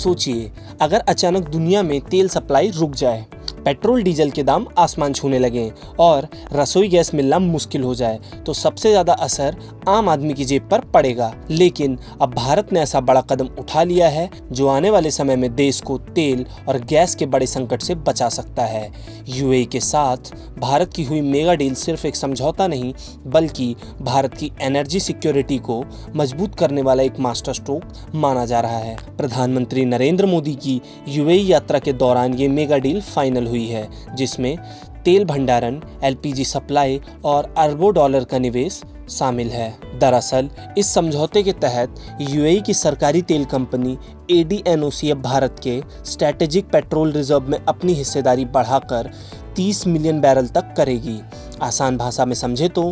सोचिए, अगर अचानक दुनिया में तेल सप्लाई रुक जाए, पेट्रोल डीजल के दाम आसमान छूने लगें और रसोई गैस मिलना मुश्किल हो जाए, तो सबसे ज़्यादा असर आम आदमी की जेब पर पड़ेगा। लेकिन अब भारत ने ऐसा बड़ा कदम उठा लिया है जो आने वाले समय में देश को तेल और गैस के बड़े संकट से बचा सकता है। यूएई के साथ भारत की हुई मेगा डील सिर्फ एक समझौता नहीं, बल्कि भारत की एनर्जी सिक्योरिटी को मजबूत करने वाला एक मास्टर स्ट्रोक माना जा रहा है। प्रधानमंत्री नरेंद्र मोदी की यूएई यात्रा के दौरान ये मेगा डील फाइनल हुई है, जिसमें तेल भंडारण, एलपीजी सप्लाई और अरबों डॉलर का निवेश शामिल है। दरअसल इस समझौते के तहत यूएई की सरकारी तेल कंपनी एडीएनओसी अब भारत के स्ट्रैटेजिक पेट्रोल रिजर्व में अपनी हिस्सेदारी बढ़ाकर 30 मिलियन बैरल तक करेगी। आसान भाषा में समझे तो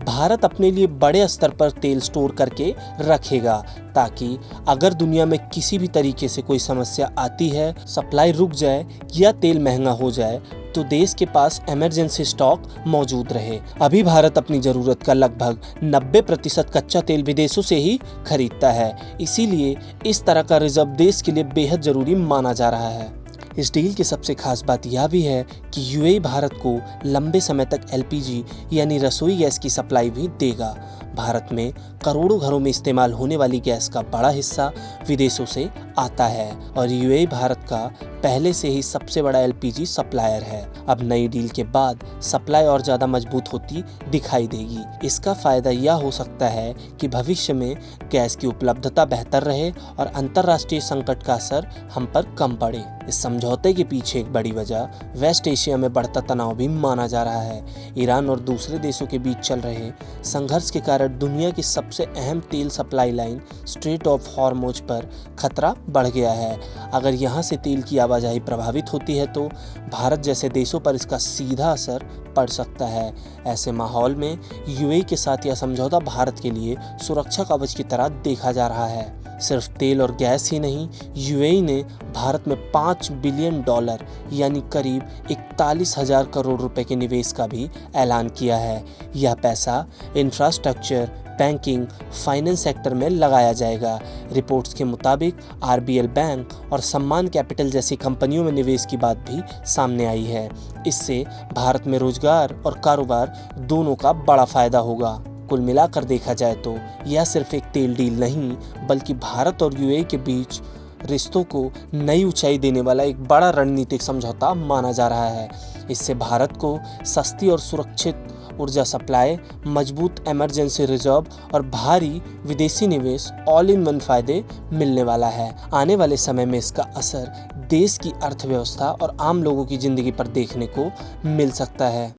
भारत अपने लिए बड़े स्तर पर तेल स्टोर करके रखेगा, ताकि अगर दुनिया में किसी भी तरीके से कोई समस्या आती है, सप्लाई रुक जाए या तेल महंगा हो जाए, तो देश के पास इमरजेंसी स्टॉक मौजूद रहे। अभी भारत अपनी जरूरत का लगभग 90% कच्चा तेल विदेशों से ही खरीदता है, इसीलिए इस तरह का रिजर्व देश के लिए बेहद जरूरी माना जा रहा है। इस डील की सबसे खास बात यह भी है कि यूएई भारत को लंबे समय तक एलपीजी यानी रसोई गैस की सप्लाई भी देगा। भारत में करोड़ों घरों में इस्तेमाल होने वाली गैस का बड़ा हिस्सा विदेशों से आता है और यूएई भारत का पहले से ही सबसे बड़ा एलपीजी सप्लायर है। अब नई डील के बाद सप्लाई और ज़्यादा मजबूत होती दिखाई देगी। इसका फ़ायदा यह हो सकता है कि भविष्य में गैस की उपलब्धता बेहतर रहे और अंतर्राष्ट्रीय संकट का असर हम पर कम पड़े। इस समझौते के पीछे एक बड़ी वजह वेस्ट एशिया में बढ़ता तनाव भी माना जा रहा है। ईरान और दूसरे देशों के बीच चल रहे संघर्ष के कारण दुनिया की सबसे अहम तेल supply line straight of Hormuz पर खतरा बढ़ गया है। अगर यहाँ से तेल की आवाजाही प्रभावित होती है तो भारत जैसे देशों पर इसका सीधा असर पड़ सकता है। ऐसे माहौल में यूएई के साथ यह समझौता भारत के लिए सुरक्षा कवच की तरह देखा जा रहा है। सिर्फ तेल और गैस ही नहीं, यूएई ने भारत में $5 बिलियन यानी करीब 41,000 करोड़ रुपए के निवेश का भी ऐलान किया है। यह पैसा इंफ्रास्ट्रक्चर, बैंकिंग, फाइनेंस सेक्टर में लगाया जाएगा। रिपोर्ट्स के मुताबिक आरबीएल बैंक और सम्मान कैपिटल जैसी कंपनियों में निवेश की बात भी सामने आई है। इससे भारत में रोजगार और कारोबार दोनों का बड़ा फायदा होगा। कुल मिलाकर देखा जाए तो यह सिर्फ एक तेल डील नहीं, बल्कि भारत और यूएई के बीच रिश्तों को नई ऊंचाई देने वाला एक बड़ा रणनीतिक समझौता माना जा रहा है। इससे भारत को सस्ती और सुरक्षित ऊर्जा सप्लाई, मजबूत इमरजेंसी रिजर्व और भारी विदेशी निवेश ऑल इन वन फायदे मिलने वाला है। आने वाले समय में इसका असर देश की अर्थव्यवस्था और आम लोगों की जिंदगी पर देखने को मिल सकता है।